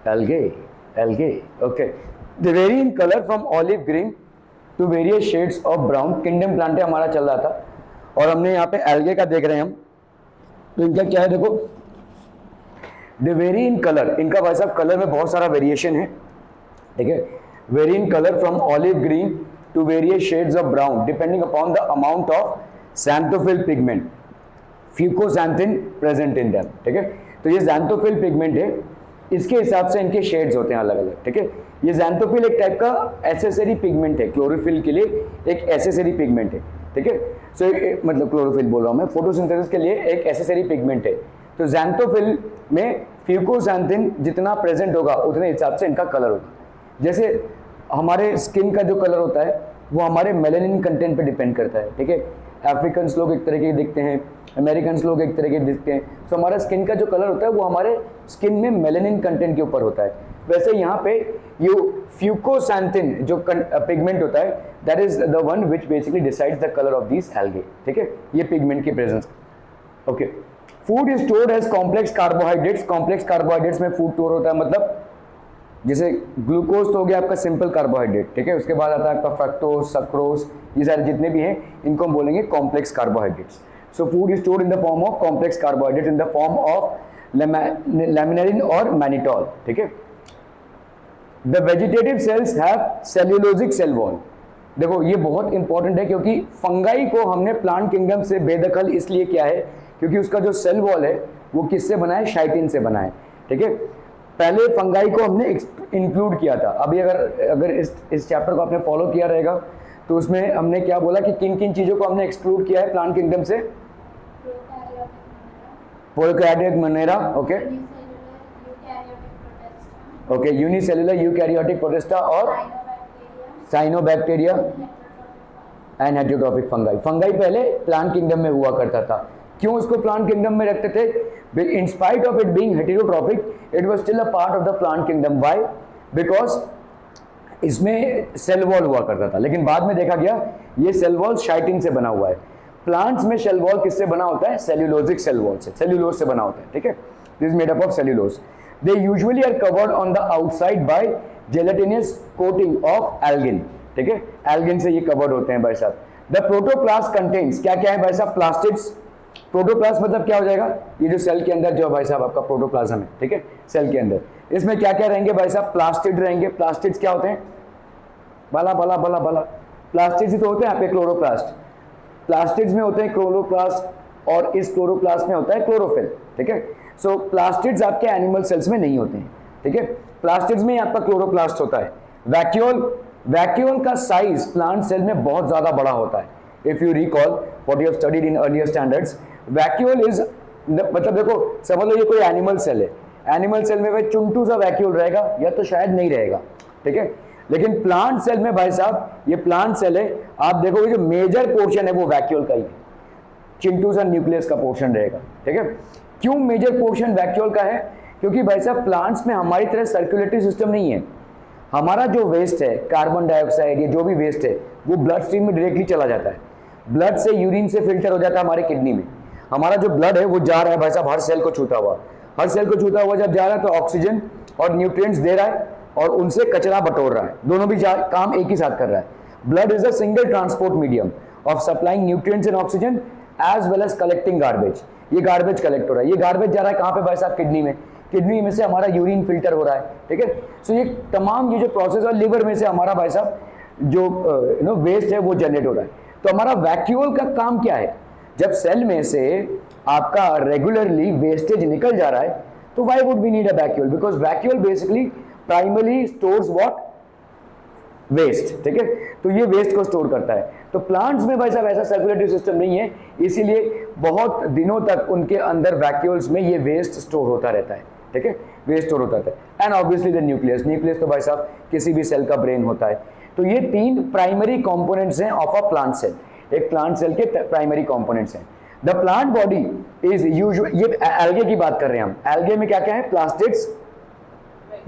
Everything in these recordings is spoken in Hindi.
Algae okay. They vary in colour from olive green to various shades of brown. Kingdom plant हमारा चल रहा था और हमने यहाँ पे एल्गे का देख रहे हैं हम। तो इनका क्या है देखो, दे वेरी इन कलर, इनका भाई साहब कलर में बहुत सारा वेरिएशन है, ठीक है। Vary in colour from olive green to various shades of brown depending upon the amount of xanthophyll pigment, fucoxanthin present in them, ठीक है। तो ये xanthophyll पिगमेंट है, इसके हिसाब से इनके शेड्स होते हैं अलग अलग, ठीक है। ये xanthophyll एक टाइप का एसेसरी पिगमेंट है, क्लोरोफिल के लिए एक एसेसरी पिगमेंट है, ठीक है। सो मतलब क्लोरोफिल बोल रहा हूँ मैं, फोटोसिंथेसिस के लिए एक एसेसरी पिगमेंट है। तो xanthophyll में फ्यूकोसैंथिन जितना प्रेजेंट होगा उतने हिसाब से इनका कलर होगा। जैसे हमारे स्किन का जो कलर होता है वो हमारे मेलानिन कंटेंट पे डिपेंड करता है, ठीक है। अफ्रीकन्स लोग एक तरह के दिखते हैं, अमेरिकन्स लोग एक तरह के दिखते हैं। तो हमारा स्किन का जो कलर होता है वो हमारे स्किन में मेलानिन कंटेंट के ऊपर होता है। वैसे यहाँ पे ये फ्यूकोसैंथिन जो पिगमेंट होता है, that is the one which basically decides the colour of these algae, ठीक है। ये पिगमेंट की presence, okay. Food is stored as complex carbohydrates. Complex carbohydrates में फूड स्टोर होता है, मतलब जैसे ग्लूकोज तो हो गया आपका सिंपल कार्बोहाइड्रेट, ठीक है। उसके बाद आता है आपका फ्रक्टोज, सक्रोज, ये सारे जितने भी हैं इनको हम बोलेंगे complex carbohydrates. So food is stored in the form of complex carbohydrate in the form of laminarin और मैनिटॉल, ठीक है। The vegetative cells have cellulosic cell wall. देखो ये बहुत इंपॉर्टेंट है क्योंकि फंगाई को हमने प्लांट किंगडम से बेदखल इसलिए किया है क्योंकि उसका जो सेल वॉल है वो किससे बना है, शाइटिन से बना है, ठीक है। पहले फंगाई को हमने इंक्लूड किया था। अभी अगर इस चैप्टर को आपने फॉलो किया रहेगा तो उसमें हमने क्या बोला कि किन किन चीजों को हमने एक्सक्लूड किया है प्लांट किंगडम से। Prokaryotic monera, okay okay, unicellular eukaryotic protista और cyanobacteria and heterotrophic fungi. Fungi पहले प्लांट किंगडम में हुआ करता था। क्यों उसको प्लांट किंगडम में रखते थे? In spite of it being heterotrophic it was still a part of the plant kingdom. Why? Because इसमें सेल वॉल हुआ करता था, लेकिन बाद में देखा गया ये सेल वॉल शाइटिन से बना हुआ है। प्लांट्स में सेल वॉल किससे बना होता है? सेल्यूलोजिक सेल वॉल से, सेल्यूलोज से बना होता है, ठीक है। This is made up of cellulose. They usually are covered on the outside by gelatinous coating of algin, ठीक है। एल्गिन से ये कवर्ड होते हैं भाई साहब। द प्रोटोप्लास्ट कंटेन्स क्या क्या है भाई साहब? प्लास्टिड्स। प्रोटोप्लास्ट मतलब क्या हो जाएगा? ये जो सेल के अंदर जो भाई साहब आपका प्रोटोप्लाज्म है, ठीक है, सेल के अंदर, इसमें क्या क्या रहेंगे भाई साहब? प्लास्टिड रहेंगे। प्लास्टिड्स क्या होते हैं? बला बला बला बला, प्लास्टिड्स ही तो होते हैं यहाँ पे, क्लोरोप्लास्ट। प्लास्टिड्स में होते हैं क्लोरोप्लास्ट और इस क्लोरोप्लास्ट में होता है क्लोरोफिल, ठीक है। सो प्लास्टिड्स आपके एनिमल सेल्स में नहीं होते हैं, ठीक है। प्लास्टिड्स में आपका क्लोरोप्लास्ट होता है। वैक्यूल, वैक्यूल का साइज प्लांट सेल में बहुत ज्यादा बड़ा होता है। If you recall what you have studied in earlier standards, vacuole is मतलब देखो समझ लो ये कोई एनिमल सेल है, एनिमल सेल में भाई चुंटू सा वैक्यूल रहेगा या तो शायद नहीं रहेगा, ठीक है। लेकिन प्लांट सेल में भाई साहब, ये प्लांट सेल है, आप देखोगे जो मेजर पोर्शन है वो वैक्यूल का ही है, चिंटू सा न्यूक्लियस का पोर्शन रहेगा, ठीक है। क्यों मेजर पोर्शन वैक्यूल का है? क्योंकि भाई साहब प्लांट्स में हमारी तरह सर्कुलेटरी सिस्टम नहीं है। हमारा जो वेस्ट है, कार्बन डाइऑक्साइड या जो भी वेस्ट है, वो ब्लड स्ट्रीम में डायरेक्टली चला जाता है। ब्लड से यूरिन से फिल्टर हो जाता है हमारे किडनी में। हमारा जो ब्लड है वो जा रहा है भाई साहब हर सेल को छूता हुआ, हर सेल को छूता हुआ जब जा रहा है तो ऑक्सीजन और न्यूट्रिएंट्स दे रहा है और उनसे कचरा बटोर रहा है, दोनों भी काम एक ही साथ कर रहा है। Blood is a single transport medium of supplying nutrients and oxygen as well as collecting garbage. ये गार्बेज कलेक्ट हो रहा है, ये गार्बेज जा रहा है कहाँ पे भाई साहब? किडनी में। किडनी में से हमारा यूरिन फिल्टर हो रहा है, ठीक है। सो ये तमाम ये जो प्रोसेस और लिवर में से हमारा भाई साहब जो वेस्ट है वो जनरेट हो रहा है। तो हमारा वैक्यूल का काम क्या है? जब सेल में से आपका रेगुलरली वेस्टेज निकल जा रहा है तो why would we need a vacuole? Because vacuole basically primary stores what? Waste, ठीक है। तो ये वेस्ट को स्टोर करता है। तो प्लांट्स में भाई साहब ऐसा सर्कुलेटरी सिस्टम नहीं है, इसीलिए बहुत दिनों तक उनके अंदर वैक्यूल्स में ये वेस्ट स्टोर होता रहता है, ठीक है, वेस्ट स्टोर होता रहता है। And obviously the nucleus, nucleus तो भाई साहब किसी भी सेल का ब्रेन होता है। तो ये तीन प्राइमरी कंपोनेंट्स हैं ऑफ अ प्लांट सेल, एक प्लांट सेल के प्राइमरी कंपोनेंट्स हैं। The plant body is usual, ये एल्गे की बात कर रहे हैं हम। एल्गे में क्या क्या है? प्लास्टिड्स,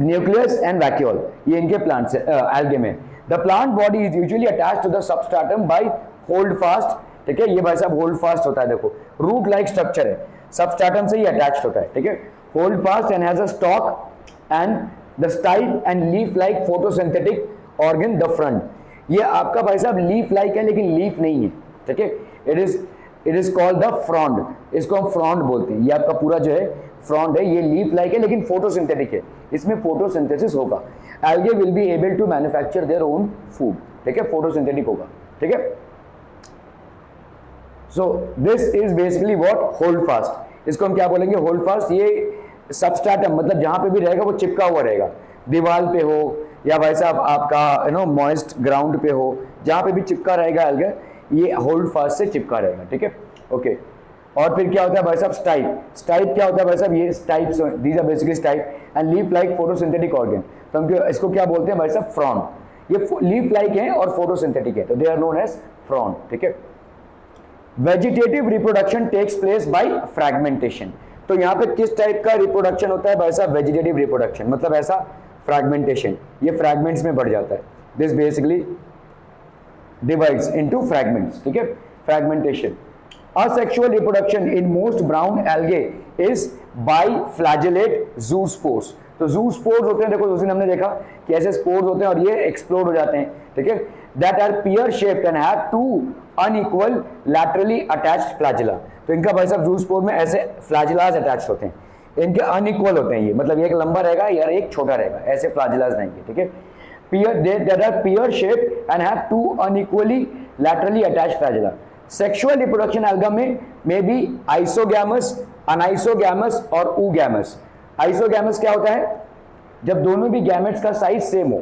न्यूक्लियस एंड वैक्यूल, ये इनके प्लांट से एल्गे में। The plant body is usually attached to the substratum by holdfast, ठीक है। ये भाई साहब होल्ड फास्ट होता है, देखो रूट लाइक स्ट्रक्चर है, सबस्ट्रेटम से ही अटैच्ड होता है, ठीक है। Hold fast and has a stock and the stipe and leaf like photosynthetic organ the front. ये आपका भाई साहब लीफ लाइक है लेकिन लीफ नहीं है, ठीक है। It is called the frond, इसको हम फ्रॉन्ड बोलते हैं। ये आपका पूरा जो है फ्रॉन्ड है, ये लीफ लाइक है लेकिन फोटोसिंथेटिक है, इसमें फोटोसिंथेसिस होगा। Algae will be able to manufacture their own food, ठीक है, फोटोसिंथेटिक होगा, ठीक है। So this is basically what holdfast, इसको हम क्या बोलेंगे, होल्ड फास्ट। ये सबस्ट्रेटम मतलब जहां पे भी रहेगा वो चिपका हुआ रहेगा, दीवार पे हो या भाई साहब आपका मॉइस्ट ग्राउंड पे हो, जहां पे भी चिपका रहेगा एल्गा, ये होल्ड फास्ट से चिपका रहेगा, ठीक है, ओके। और फिर क्या होता है भाई साहब, स्टाइप। स्टाइप क्या होता है भाई साहब, ये stipes, these are basically stipe and leaf like photosynthetic organ. तो हम इसको क्या बोलते हैं भाई साहब, फ्रॉन्ड। ये लीफ लाइक है और फोटोसिंथेटिक है, तो they are known as frond, ठीक है। Vegetative reproduction takes place by fragmentation. तो यहाँ पे किस टाइप का रिप्रोडक्शन होता है भाई साहब, वेजिटेटिव रिप्रोडक्शन, मतलब ऐसा फ्रैगमेंटेशन, ये फ्रैगमेंट्स में बढ़ जाता है। This basically divides into fragments, ठीक है, fragmentation. Asexual reproduction in most brown algae is by flagellate zoospores। तो zoospores होते हैं, देखो उस दिन हमने देखा कि ऐसे स्पोर्स होते हैं और ये एक्सप्लोड हो जाते हैं, ठीक है। That are pear shaped and have two unequal laterally attached flagella। तो इनका भाई साहब zoospore में ऐसे flagellas attached होते हैं, इनके अनइक्वल होते हैं ये, मतलब एक लंबा रहेगा या एक छोटा रहेगा, ऐसे फ्लैजेलास रहेंगे, ठीक है। that are pear shaped and have two unequally laterally attached flagella। Sexual reproduction alga में भी आइसोगैमस, अनाइसोगैमस और ऊगैमस। आइसोगैमस क्या होता है, जब दोनों भी गैमेट्स का साइज सेम हो,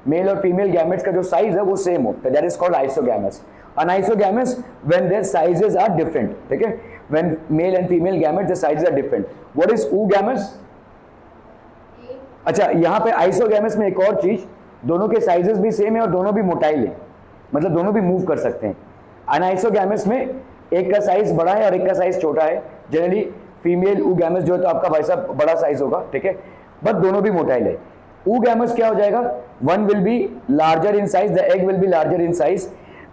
मेल और फीमेल गैमेट्स का जो साइज है वो सेम हो, तो that is called isogamous. Anisogamous when their sizes are different, ठीक है, when male and female gametes the sizes are different. What is oogamous? अच्छा, यहाँ पे आइसोगैमस में एक और चीज, दोनों के साइजेस भी सेम है और दोनों भी मोटाइल है, मतलब दोनों भी मूव कर सकते हैं। अनाइसोगैमस में एक का साइज बड़ा है और एक का साइज छोटा है, जनरली फीमेल ऊगैमस जो है तो आपका भाई साहब बड़ा साइज होगा, ठीक है, बट दोनों भी मोटाइल है। ऊगैमस क्या हो जाएगा, one will be larger in size, the egg will be larger in size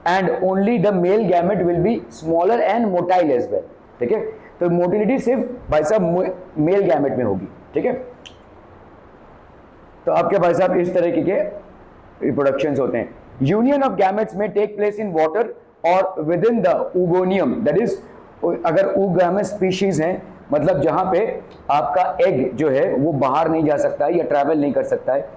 and only the male gamete will be smaller and motile as well, ठीक है। तो मोटिलिटी सिर्फ भाई साहब मेल गैमेट में होगी, ठीक है। तो आपके भाई साहब इस तरह के रिप्रोडक्शंस होते हैं। यूनियन ऑफ गैमेट्स में टेक प्लेस इन वाटर और with in the oogonium, that is अगर ऊगैमस स्पीशीज हैं, मतलब जहां पे आपका एग जो है वो बाहर नहीं जा सकता है या ट्रैवल नहीं कर सकता है,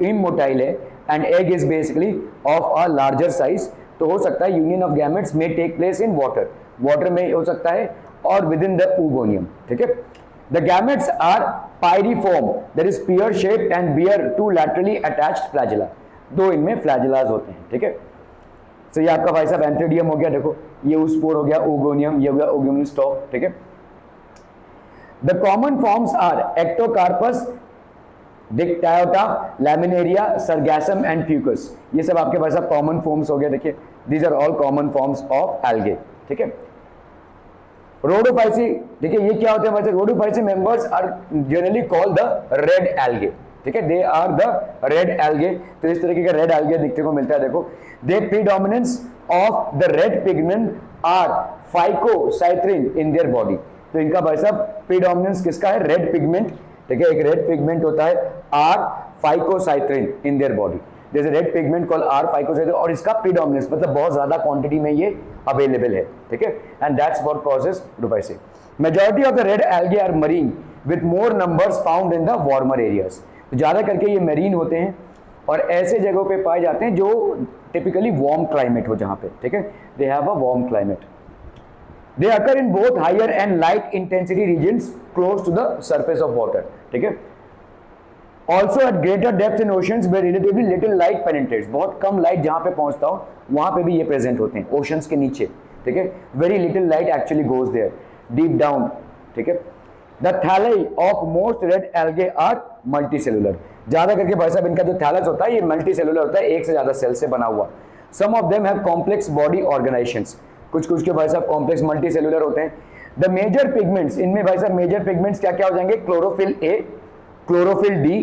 इमोटाइल है and egg is basically of a larger size, तो हो सकता है यूनियन ऑफ गैमेट्स में take place in water, water में हो सकता है और विद इन द ऊगोनियम, ठीक है। The gametes are pyriform, that is pear shaped and bear two laterally attached flagella, दो इनमें फ्लैजेलास होते हैं, ठीक है। तो ये आपका भाई साहब एंथ्रेडियम हो गया, देखो ये ऊस्पोर हो गया, ओगोनियम, ये हो गया ओगोनियम स्टॉक, ठीक है। The common forms are Ectocarpus, Dictyota, Laminaria, Sargassum and Fucus. ये सब आपके भाई साहब कॉमन फॉर्म्स हो गए, देखिए these are all common forms of algae, ठीक है। रोडोफाइसी, देखिए ये क्या होते हैं भाई साहब, Rhodophyceae members are generally called the red algae, ठीक है, they are the red algae. तो इस तरीके का रेड एल्गे दिखने को मिलता है, देखो they predominance of the red pigment R phycoerythrin in their body. तो इनका भाई साहब प्रीडोमिनेंस किसका है, रेड पिगमेंट, ठीक है, एक रेड पिगमेंट होता है R phycoerythrin in their body, there is a red pigment called R phycoerythrin, और इसका प्रीडोमिनेंस मतलब बहुत ज्यादा क्वांटिटी में ये अवेलेबल है, ठीक है, and that's what causes Rhodophyceae. Majority of the red algae are marine with more numbers found in the warmer areas. तो ज्यादा करके ये मरीन होते हैं और ऐसे जगहों पे पाए जाते हैं जो टिपिकली वार्म क्लाइमेट हो, जहां पे, ठीक है, they have a warm climate. They occur in both higher and light intensity regions close to the surface of water, ठीक है। Also at greater depth in oceans where relatively little light penetrates, बहुत कम लाइट जहां पे पहुंचता हो वहां पे भी ये प्रेजेंट होते हैं, ओशंस के नीचे, ठीक है, very little light actually goes there deep down, ठीक है। The thalli of most red algae are multicellular। ज्यादा करके भाई साहब इनका जो थैलस होता है ये मल्टीसेलुलर होता है, एक से ज्यादा सेल से बना हुआ। Some of them have complex body organizations, कुछ के भाई साहब कॉम्प्लेक्स मल्टीसेलुलर होते हैं। द मेजर पिगमेंट्स, इनमें भाई साहब मेजर पिगमेंट्स क्या क्या हो जाएंगे, क्लोरोफिल ए, क्लोरोफिल डी,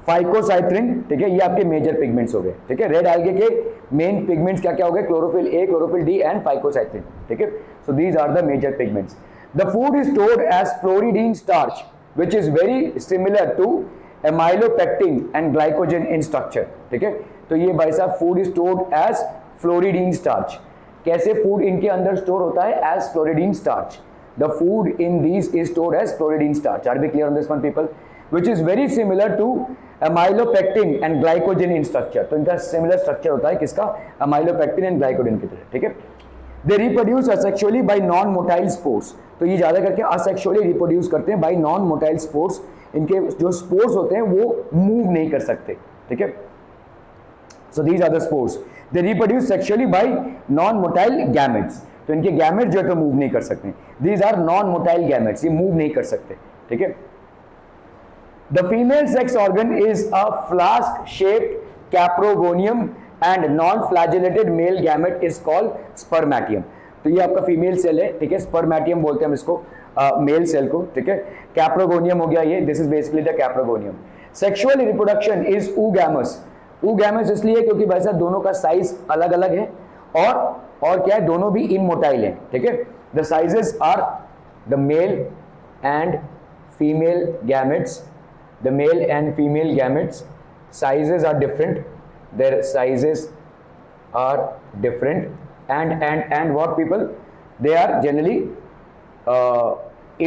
फाइकोसाइट्रिन, ठीक है, ये आपके मेजर पिगमेंट्स हो गए, ठीक है। रेड एल्गे के मेन पिगमेंट्स क्या क्या हो गए, chlorophyll A, chlorophyll D and phycoerythrin, ठीक है। So these are the major pigments. The food is stored as fluoridine starch, which is very similar to amylopectin and glycogen in structure, ठीक है। तो ये भाई साहब food is stored as floridean starch. कैसे फूड इनके अंदर स्टोर होता है? As floridean starch. The food in these is stored as floridean starch. Are we clear on this one people? Which is very similar to amylopectin and glycogen in structure. तो इनका सिमिलर स्ट्रक्चर होता है किसका? एमाइलोपेक्टिन एंड ग्लाइकोजन की तरह, ठीक है। They reproduce asexually bye non motile spores. तो ये ज्यादा करके असेक्सुअली रिप्रोड्यूस करते हैं बाय नॉन मोटाइल स्पोर्स। इनके जो स्पोर्स होते हैं वो मूव नहीं कर सकते, ठीक है। So these are the spores. They reproduce sexually by non motile gametes. तो इनके गैमेट्स जो है तो मूव नहीं कर सकते। These are non motile gametes, ये मूव नहीं कर सकते, ठीक है। The female sex organ is a flask-shaped caprogonium and non-flagellated male gamete is called spermatium। तो ये आपका फीमेल सेल है, ठीक है। स्पर्मेटियम बोलते हैं हम इसको, मेल सेल को, ठीक है। कैप्रोगोनियम हो गया ये, this is basically the carpogonium. Sexual reproduction is oogamous। oogamous इसलिए क्योंकि वैसा दोनों का साइज अलग अलग है और क्या है, दोनों भी इमोटाइल है, ठीक है। The sizes are the male and female gametes. The male and female gametes sizes are different, their sizes are different and what people, they are generally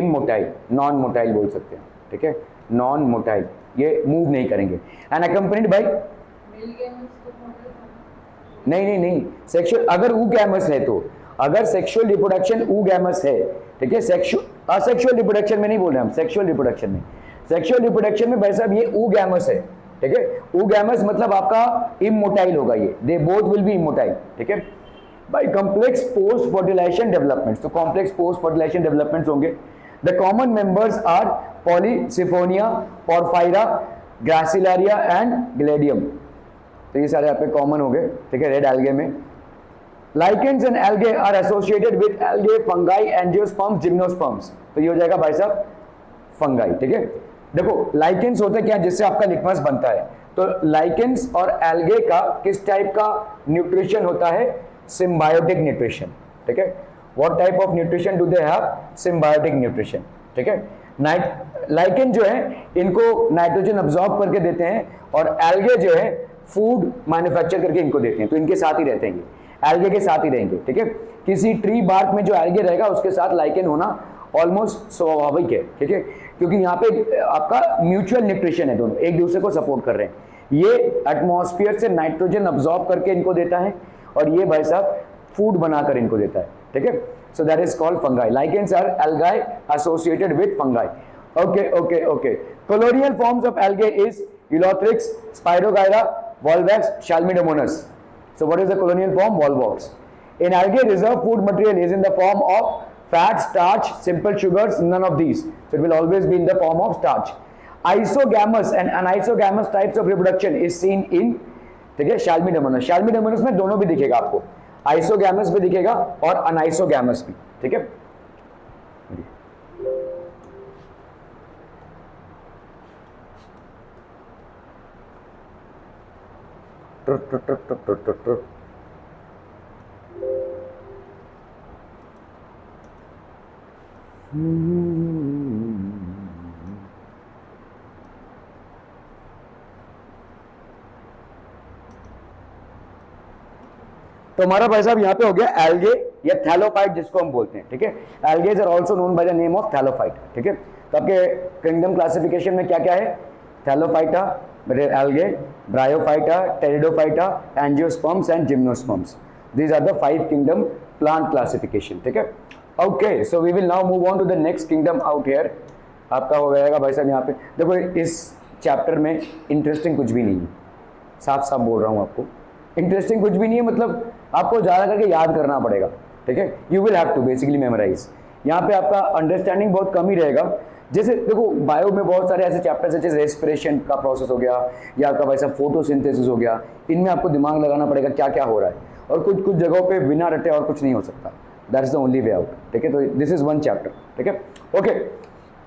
immotile, non motile बोल सकते हैं, ठीक है। non motile, ये मूव नहीं करेंगे। and accompanied by नहीं सेक्सुअल, अगर oogamous है तो, अगर सेक्सुअल रिप्रोडक्शन oogamous है, ठीक है। असेक्सुअल रिप्रोडक्शन में नहीं बोल रहे हम, सेक्सुअल रिप्रोडक्शन में। सेक्सुअल रिप्रोडक्शन में भाई साहब ये oogamous है, ठीक है। oogamous मतलब आपका इमोटाइल होगा ये, they both will be immotile, ठीक है। By complex post fertilisation developments, तो कॉम्प्लेक्स पोस्ट फर्टिलाइजेशन डेवलपमेंट्स होंगे। The common members are Polysiphonia, Porphyra, Gracilaria and Gelidium. तो ये सारे आप पे कॉमन हो गए, ठीक है, रेड एल्गे में। Lichens and algae are associated with algae, fungi, angiosperms, gymnosperms. तो ये हो जाएगा भाई साहब फंगाई, ठीक है। देखो लाइकेंस होते क्या, जिससे आपका लिटमस बनता है। तो लाइकेंस और एल्गे का किस टाइप का न्यूट्रिशन होता है? सिम्बायोटिक न्यूट्रिशन, ठीक है। What type of nutrition do they have? Symbiotic nutrition, ठीक है। लाइकेन जो है इनको नाइट्रोजन अब्सॉर्ब करके देते हैं और एल्गे जो है फूड मैन्युफैक्चर करके इनको देते हैं। तो इनके साथ ही रहते हैं, ये एल्गे के साथ ही रहेंगे, ठीक है। किसी ट्री बार्क में जो एल्गे रहेगा उसके साथ लाइकेन होना ऑलमोस्ट स्वाभाविक है, ठीक है, क्योंकि यहाँ पे आपका म्यूचुअल न्यूट्रिशन है, दोनों एक दूसरे को सपोर्ट कर रहे हैं। ये एटमॉस्फेयर से नाइट्रोजन अब्सॉर्ब करके इनको देता है और ये भाई साहब फूड बनाकर इनको देता है, ठीक है। So that is called fungi. Lichens are algae associated with fungi. Okay. Colonial forms of algae is Ulothrix, Spirogyra, Volvox, Chlamydomonas. So what is the colonial form? Volvox. In algae reserve food material is in the form of fat, starch, simple sugars, none of these. So it will always be in the form of starch. Isogamous and anisogamous types of reproduction is seen in, ठीक है, शाल्मिडोमोनस। शाल्मिडोमोनस में दोनों भी दिखेगा आपको, आइसोगैमस भी दिखेगा और अनाइसोगैमस भी, ठीक है। तो हमारा भाई साहब यहाँ पे हो गया एल्गे या थैलोफाइट जिसको हम बोलते हैं, ठीक है। Algaes are also known by the name of thallophyte, ठीक है। तो आपके किंगडम क्लासिफिकेशन में क्या क्या है? Thallophyta, algae, Bryophyta, Pteridophyta, angiosperms and gymnosperms. These are the 5 kingdom plant classification, ठीक है। Okay, so we will now move on to the next kingdom out here. आपका हो जाएगा भाई साहब यहाँ पे देखो, इस चैप्टर में इंटरेस्टिंग कुछ भी नहीं है, साफ साफ बोल रहा हूँ आपको, इंटरेस्टिंग कुछ भी नहीं है। मतलब आपको ज़्यादा करके याद करना पड़ेगा, ठीक है। You will have to basically memorise. यहाँ पे आपका अंडरस्टैंडिंग बहुत कम ही रहेगा। जैसे देखो बायो में बहुत सारे ऐसे चैप्टर्स हैं, जैसे रेस्पिरेशन का प्रोसेस हो गया या आपका भाई साहब फोटोसिंथेसिस हो गया, इनमें आपको दिमाग लगाना पड़ेगा क्या क्या हो रहा है, और कुछ कुछ जगहों पे बिना रटे और कुछ नहीं हो सकता। That is the only way out, ठीक है। तो दिस इज वन चैप्टर, ठीक है। ओके,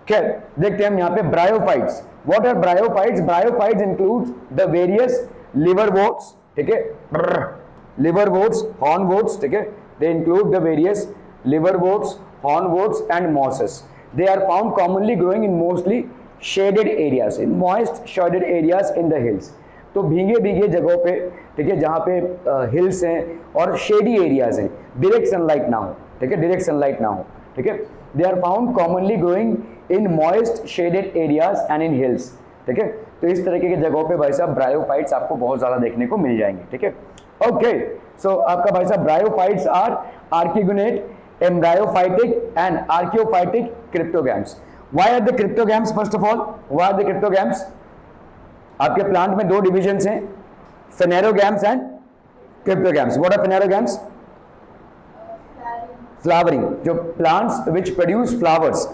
खैर देखते हैं हम यहाँ पे bryophytes. What are bryophytes? Bryophytes includes the various liverworts, ठीक है, liverworts, hornworts, ठीक है। They include the various liverworts, hornworts and mosses. They are found commonly growing in mostly shaded areas, in moist shaded areas in the hills, तो भीगे भीगे जगहों पे, ठीक है, जहाँ पे हिल्स हैं और शेडी एरियाज हैं, डायरेक्ट सनलाइट ना हो, ठीक है, डायरेक्ट सनलाइट ना हो, ठीक है, they are found commonly growing in moist shaded areas and in hills, ठीक है। तो इस तरीके की जगहों पे भाई साहब ब्रायोफाइट्स आपको बहुत ज्यादा देखने को मिल जाएंगे, ठीक है। ओके, सो आपका भाई साहब bryophytes are archegoniate, embryophytic and archaeophytic cryptogams. Why are the cryptogams? First of all, why are the cryptogams? आपके प्लांट में दो डिविजन्स हैं, phanerogams and cryptogams. What are phanerogams? Flowering, जो प्लांट्स विच प्रोड्यूस फ्लावर्स,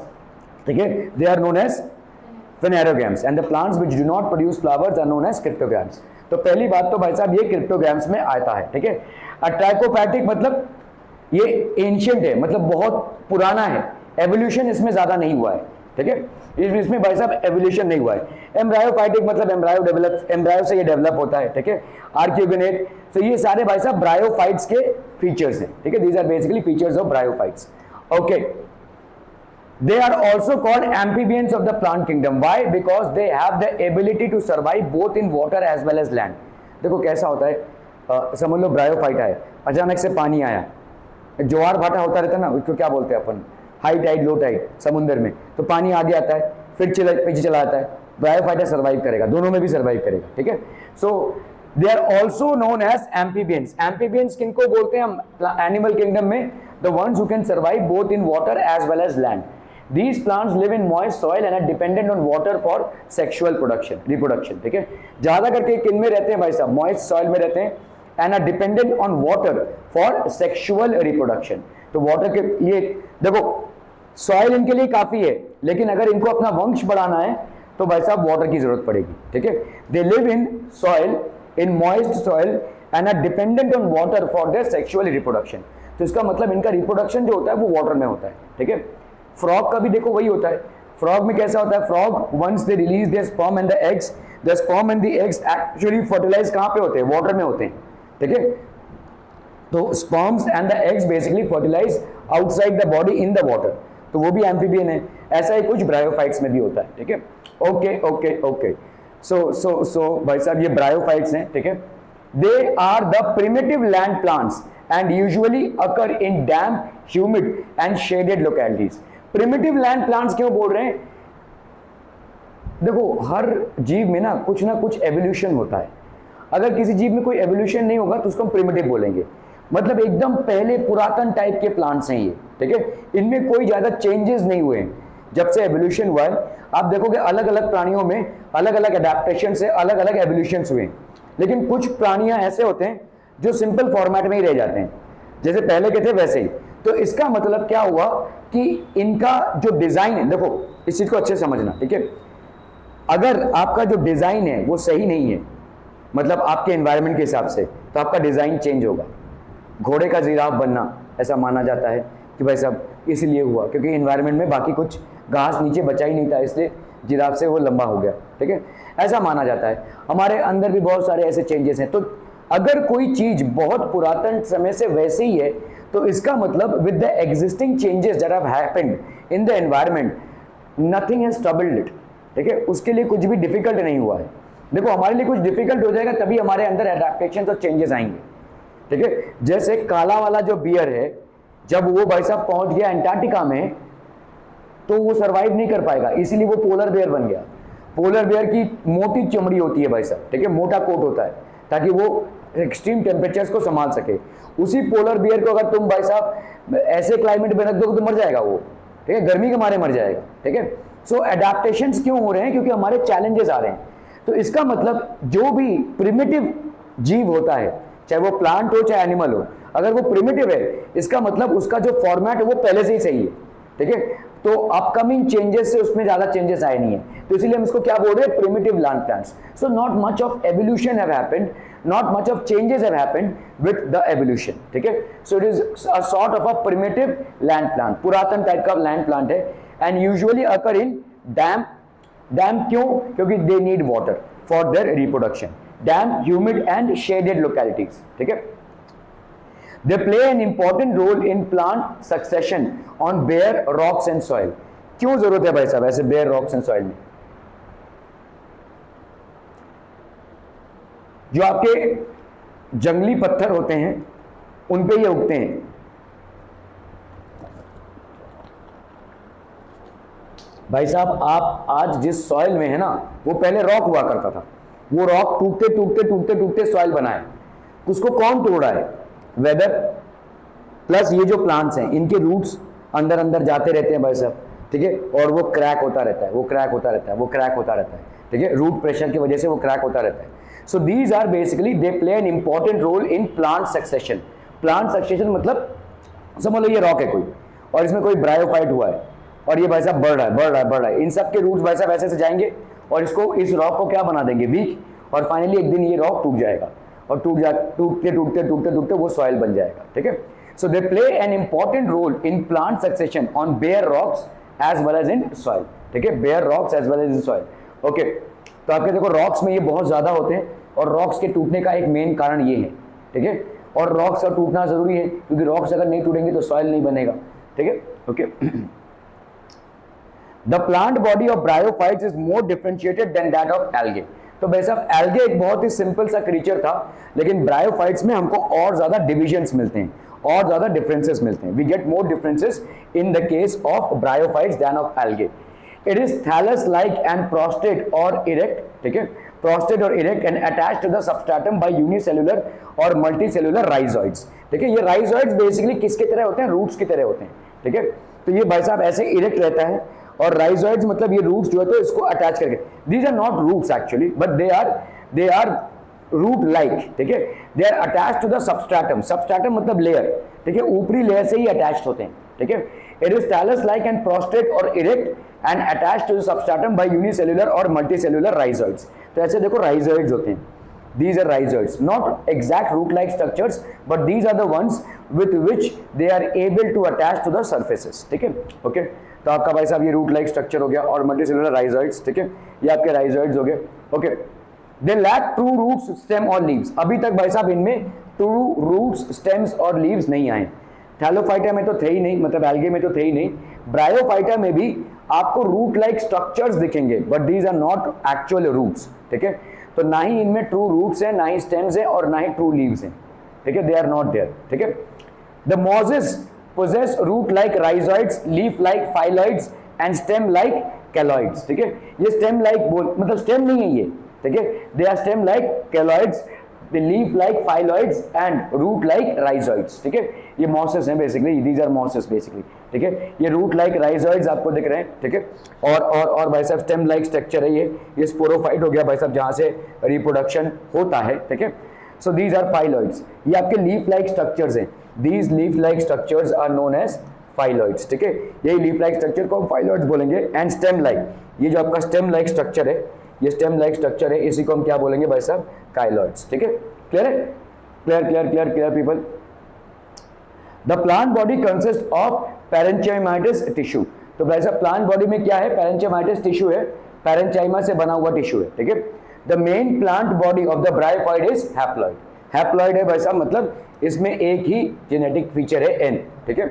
ठीक है, they are known as phanerogams and the plants which do not produce flowers are known as cryptogams. तो पहली बात तो भाई साहब ये क्रिप्टोगैम्स में आता है, ठीक है। ट्राइकोपैटिक मतलब ये एंशिएंट है, मतलब बहुत पुराना है, एवोल्यूशन इसमें ज्यादा नहीं हुआ है, ठीक है, इसमें भाई साहब एवोल्यूशन नहीं हुआ है। एम्ब्रायोफाइटिक मतलब एम्ब्रायो से ये डेवलप होता है, ठीक है। आर्कियोगोनेट, तो ये सारे भाई साहब ब्रायोफाइट्स के फीचर्स हैं, ठीक है, these are basically features of bryophytes. Okay, they are also called amphibians of the plant kingdom. Why? Because they have the ability to survive both in water as well as land. देखो कैसा होता है, समझ लो ब्रायोफाइट है, अचानक से पानी आया, ज्वार भाटा होता रहता है ना, उसको क्या बोलते हैं अपन, हाई टाइड लो टाइड समुद्र में, तो पानी आगे आता है फिर पीछे चला आता है, ब्रायोफाइटा सर्वाइव करेगा, दोनों में भी सर्वाइव करेगा, ठीक है। So they are also known as amphibians. Amphibians किनको बोलते हैं हम एनिमल किंगडम में? The ones who can survive both in water as well as land. These plants live in moist soil and are dependent on water for sexual reproduction, ठीक है। ज्यादा करके किन में रहते हैं भाई साहब? मॉइस्ट सॉइल में रहते हैं, and are dependent on water for sexual reproduction। तो वाटर के लिए देखो सॉइल इनके लिए काफी है, लेकिन अगर इनको अपना वंश बढ़ाना है तो भाई साहब वाटर की जरूरत पड़ेगी, ठीक है। They live in soil, in moist soil and are dependent on water for their sexual reproduction. तो इसका मतलब इनका रिप्रोडक्शन जो होता है वो वाटर में होता है, ठीक है। फ्रॉग का भी देखो वही होता है। फ्रॉग में कैसा होता है? Frog once they release their sperm and the eggs, the sperm and the eggs actually fertilise कहां पे होते हैं? वाटर में होते हैं, ठीक है। तो sperms and the eggs basically fertilise outside the body in the water, तो वो भी एम्फीबियन है। ऐसा ही कुछ ब्रायोफाइट्स में भी होता है, ठीक है। ओके ओके ओके, सो भाई साहब ये ब्रायोफाइट्स हैं, ठीक है। They are the primitive land plants and usually occur in damp, humid and shaded localities. Primitive land plants क्यों बोल रहे हैं? देखो हर जीव में ना कुछ एवोल्यूशन होता है। अगर किसी जीव में कोई एवोल्यूशन नहीं होगा तो उसको हम प्रिमिटिव बोलेंगे, मतलब एकदम पहले पुरातन टाइप के प्लांट्स हैं ये, ठीक है। इनमें कोई ज्यादा चेंजेस नहीं हुए हैं जब से एवोल्यूशन हुआ है। आप देखोगे अलग अलग प्राणियों में अलग अलग एडेप्टेशन से अलग अलग एवोल्यूशन हुए हैं, लेकिन कुछ प्राणियां ऐसे होते हैं जो सिंपल फॉर्मेट में ही रह जाते हैं, जैसे पहले के थे वैसे ही। तो इसका मतलब क्या हुआ कि इनका जो डिजाइन है, देखो इस चीज को अच्छे से समझना, ठीक है। अगर आपका जो डिजाइन है वो सही नहीं है, मतलब आपके एनवायरनमेंट के हिसाब से, तो आपका डिजाइन चेंज होगा। घोड़े का जिराफ बनना ऐसा माना जाता है कि भाई साहब इसलिए हुआ क्योंकि एनवायरनमेंट में बाकी कुछ घास नीचे बचा ही नहीं था, इसलिए जिराफ से वो लंबा हो गया, ठीक है, ऐसा माना जाता है। हमारे अंदर भी बहुत सारे ऐसे चेंजेस हैं। तो अगर कोई चीज बहुत पुरातन समय से वैसे ही है तो इसका मतलब with the existing changes that have happened in the environment nothing has troubled it, ठीक है, उसके लिए कुछ भी डिफिकल्ट नहीं हुआ है। देखो हमारे लिए कुछ डिफिकल्ट हो जाएगा तभी हमारे अंदर एडेप्टेशन और चेंजेस आएंगे, ठीक है। जैसे काला वाला जो बियर है, जब वो भाई साहब पहुंच गया अंटार्कटिका में तो वो सरवाइव नहीं कर पाएगा, इसीलिए वो पोलर बेयर बन गया। पोलर बेयर की मोटी चमड़ी होती है भाई साहब, ठीक है, मोटा कोट होता है ताकि वो एक्सट्रीम टेम्परेचर्स को संभाल सके। उसी पोलर बियर को अगर तुम भाई साहब ऐसे क्लाइमेट में रख दोगे तो मर जाएगा वो, ठीक है, गर्मी के मारे मर जाएगा, ठीक है। सो एडेप्टेशंस क्यों हो रहे हैं? क्योंकि हमारे चैलेंजेस आ रहे हैं। तो इसका मतलब जो भी प्रिमिटिव जीव होता है, चाहे वो प्लांट हो चाहे एनिमल हो, अगर वो प्रिमिटिव है इसका मतलब उसका जो फॉर्मेट है वो पहले से ही सही है, ठीक है। तो अपकमिंग चेंजेस से उसमें ज्यादा चेंजेस आए नहीं है, तो इसलिए हम इसको क्या बोल रहे हैं? Primitive land plants. So not much of evolution have happened, not much of changes have happened with the evolution, ठीक है। so it is a sort of a primitive land plant, पुरातन टाइप का लैंड प्लांट है and usually occur in damp क्यों? क्योंकि they need water for their reproduction, damp, humid and shaded localities, ठीक है। they play an important role in plant succession on bare rocks and soil। क्यों जरूरत है भाई साहब ऐसे bare rocks and soil में? जो आपके जंगली पत्थर होते हैं उन पे ये उगते हैं। भाई साहब, आप आज जिस सॉइल में है ना, वो पहले रॉक हुआ करता था। वो रॉक टूटते टूटते टूटते टूटते सॉइल बना है। उसको कौन तोड़ रहा है? वेदर प्लस ये जो प्लांट्स हैं, इनके रूट्स अंदर अंदर जाते रहते हैं भाई साहब, ठीक है, और वो क्रैक होता रहता है, वो क्रैक होता रहता है, वो क्रैक होता रहता है, ठीक है, रूट प्रेशर की वजह से वो क्रैक होता रहता है। So these are basically they play an important role in plant succession. Plant succession मतलब समझ लो ये रॉक है कोई, और इसमें कोई ब्रायोफाइट हुआ है, और ये भाई साहब बढ़ रहा है बढ़ रहा है बढ़ रहा है। इन सब के रूट्स भाई साहब ऐसे से जाएंगे और इसको, इस रॉक को क्या बना देंगे? वीक, और फाइनली एक दिन ये रॉक टूट जाएगा, और टूटते टूटते टूटते टूटते वो सॉइल बन जाएगा, ठीक है। So they play an important role in plant succession on bare rocks as well as in soil, ठीक है, bare rocks as well as in soil. Okay, तो आपके देखो रॉक्स में ये बहुत ज्यादा होते हैं, और रॉक्स के टूटने का एक मेन कारण ये है, ठीक है, और रॉक्स का टूटना जरूरी है क्योंकि रॉक्स अगर नहीं टूटेंगे तो सॉइल नहीं बनेगा, ठीक है। Okay, the plant body of bryophytes is more differentiated than that of algae. तो भाई साहब एल्गे एक बहुत ही सिंपल सा क्रीचर था, लेकिन ब्रायोफाइट्स में हमको और ज्यादा डिविजन्स मिलते हैं और ज्यादा डिफरेंसेस मिलते हैं। We get more differences in the case of bryophytes than of algae. It is thallus like and prostrate और इरेक्ट, ठीक है, प्रोस्टेट और erect and attached to the substratum by unicellular और मल्टीसेलुलर राइजोइड्स, ठीक है। ये राइजोइड्स बेसिकली किसकी तरह होते हैं? रूट्स की तरह होते हैं, ठीक है। तो ये भाई साहब ऐसे इरेक्ट रहता है, और राइजोइड्स मतलब ये रूट्स जो है तो इसको अटैच करके, these are not roots actually but they are root like, ठीक है, they are attached to the substratum. Substratum मतलब लेयर, ठीक है, ऊपरी लेयर से ही अटैच्ड होते हैं, ठीक है। It is thallus like and prostrate और erect and attached to the substratum by unicellular और मल्टीसेलुलर राइजोइड्स। तो ऐसे देखो राइजोइड्स होते हैं, these are rhizoids, not exact root like structures but these are the ones with which they are able to attach to the surfaces, ठीक है। ओके, तो आपका भाई साहब ये रूट लाइक स्ट्रक्चर हो गया, और मल्टीसेलुलर राइजोइड्स, ठीक है, ये आपके राइजोइड्स हो गए। Okay, they lack true roots, stem और लीव्स। अभी तक भाई साहब इनमें ट्रू रूट्स, स्टेम्स और लीव्स नहीं आए। थैलोफाइटा में तो थे ही नहीं, मतलब एल्गे में तो थे ही नहीं। ब्रायोफाइटा में भी आपको रूट लाइक स्ट्रक्चर्स दिखेंगे but these are not actual roots, ठीक है। तो ना ही इनमें ट्रू रूट्स हैं, ना ही स्टेम्स हैं, और ना ही ट्रू लीव्स हैं, ठीक है, दे आर नॉट देयर, ठीक है। The Moses possess root like rhizoids, leaf like phylloids and stem like caloids, ठीक है। ये stem like मतलब stem नहीं है ये, ठीक है, they are stem like caloids, the leaf like phylloids and root like rhizoids, ठीक है। ये mosses हैं basically, these are mosses basically, ठीक है। ये root like rhizoids आपको दिख रहे हैं, ठीक है, और भाई साहब stem like structure है ये स्पोरोफाइट हो गया भाई साहब, जहां से रिप्रोडक्शन होता है, ठीक है। So these are phylloids, ये आपके leaf like structures हैं। These leaf-like structures are known as phylloids, ठीक है, यही leaf-like structure को हम phylloids बोलेंगे। and stem-like, ये जो आपका stem-like structure है, ये stem-like structure है, इसी को हम क्या बोलेंगे भाई साहब? Chyloids, ठीक है। क्लियर है? Clear people. The plant body consist of parenchymatous tissue. तो भाई साहब प्लांट बॉडी में क्या है? पैरेंचाइमाइटस टिश्यू है, पैरेंचाइमा से बना हुआ टिश्यू है, ठीक है। The main plant body of the bryophyte is haploid. Haploid है भाई साहब, मतलब इसमें एक ही जेनेटिक फीचर है एन, ठीक है।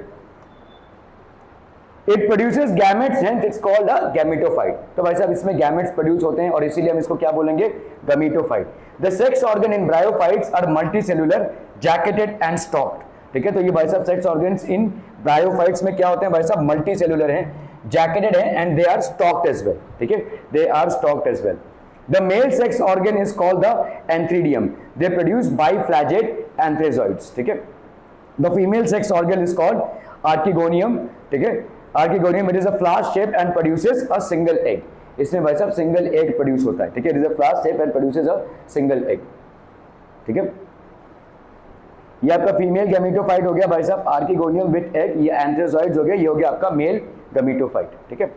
It produces gametes, hence it's called a gametophyte. तो भाई साहब इसमें गैमेट्स प्रोड्यूस होते हैं और इसीलिए हम इसको क्या बोलेंगे? Gametophyte. The sex organ in bryophytes are multicellular, jacketed and stalked, ठीक है। तो ये भाई साहब सेक्स ऑर्गन्स इन ब्रायोफाइट्स में क्या होते हैं भाई साहब? मल्टीसेलुलर हैं, जैकेटेड हैं and they are stalked as well, ठीक है, they are stalked as well. The male sex organ is called the antheridium. They produce biflagellate antherozoids, ठीक है। The female sex organ is called archegonium, ठीक है। Archegonium, it is a flower shaped and produces a single egg. इसमें भाई साहब सिंगल एग प्रोड्यूस होता है, ठीक है। It is a flower shaped and produces a single egg, ठीक है। ये आपका फीमेल गैमेटोफाइट हो गया भाई साहब, आर्किगोनियम विथ एग। ये एंथेरोजॉइड्स हो गया, ये हो गया आपका मेल गैमेटोफाइट, ठीक है।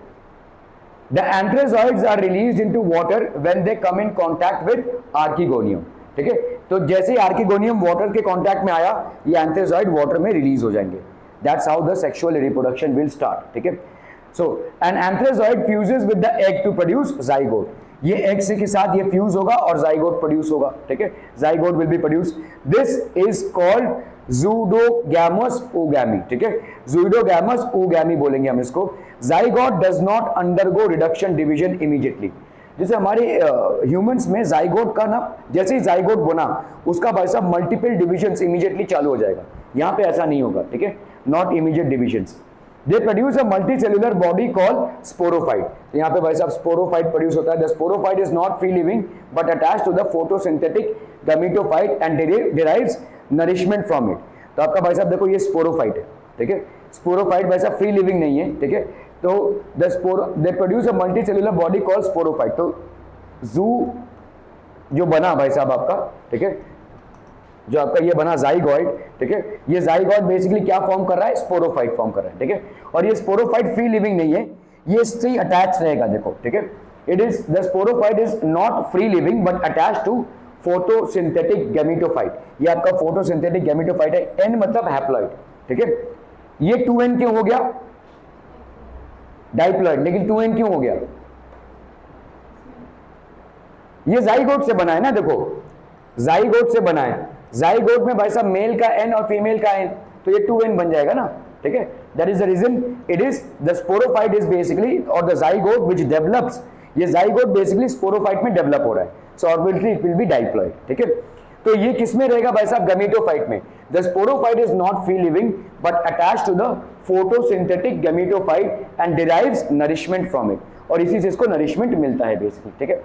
The anthrazoids are released into water when they come in contact with archegonium, ठीक है। तो जैसे ही आर्किगोनियम वाटर के कांटेक्ट में आया, ये एंथ्रेजॉइड वाटर में रिलीज हो जाएंगे। That's how the sexual reproduction will start, ठीक है। So an anthrazoid fuses with the egg to produce zygote. ये एग से के साथ ये फ्यूज होगा और जाइगोट प्रोड्यूस होगा, ठीक है। Zygote will be produce. This is called zoidogamous oogamy, ठीक है। ज़ूडोगैमस ओगैमी बोलेंगे हम इसको। Zygote does not undergo reduction division immediately. जैसे हमारे ह्यूमंस में जाइगोट का ना, जैसे ही जाइगोट बना उसका भाई साहब मल्टीपल डिविजन्स इमीडिएटली चालू हो जाएगा। यहाँ पे ऐसा नहीं होगा, ठीक है, not immediate divisions. They produce a multicellular body called sporophyte. यहाँ पे भाई साहब स्पोरोफाइट प्रोड्यूस होता है। The sporophyte is not free living but attached to the photosynthetic gametophyte and derives nourishment from it. तो आपका भाई साहब देखो ये स्पोरोफाइट है, ठीक है, स्पोरोफाइट भाई साहब फ्री लिविंग नहीं है, ठीक है। तो दे produce a multicellular body called sporophyte. तो जू जो बना भाई साहब आपका, ठीक है, जो आपका ये बना जाइगॉइड, ठीक है, ये जाइगॉइड बेसिकली क्या फॉर्म कर रहा है, स्पोरोफाइट फॉर्म कर रहा है, ठीक है। और ये स्पोरोफाइट फ्री लिविंग नहीं है, ये इससे अटैच रहेगा, देखो, ठीक है। It is the sporophyte is not free living but attach to photosynthetic gametophyte. ये आपका फोटोसिंथेटिक गैमेटोफाइट है। एन मतलब हैप्लॉइड, ठीक है। ये 2n क्यों हो गया, डाइप्लॉइड, लेकिन 2n क्यों हो गया, ये जाइगोट से बना है ना, देखो जाइगोट से बना है। जाइगोट में भाई साहब मेल का n और फीमेल का n, तो ये 2n बन जाएगा ना, ठीक है। That is the reason it is the sporophyte is basically और द जाइगोट व्हिच डेवलप्स, ये जाइगोट बेसिकली स्पोरोफाइट में डेवलप हो रहा है, so obviously it will be diploid, ठीक है। तो ये किसमें रहेगा भाई साहब, गमीटोफाइट में। The sporophyte is not free living but attached to the photosynthetic gametophyte and derives nourishment from it, और इसी से इसको नरिशमेंट मिलता है बेसिकली, ठीक है।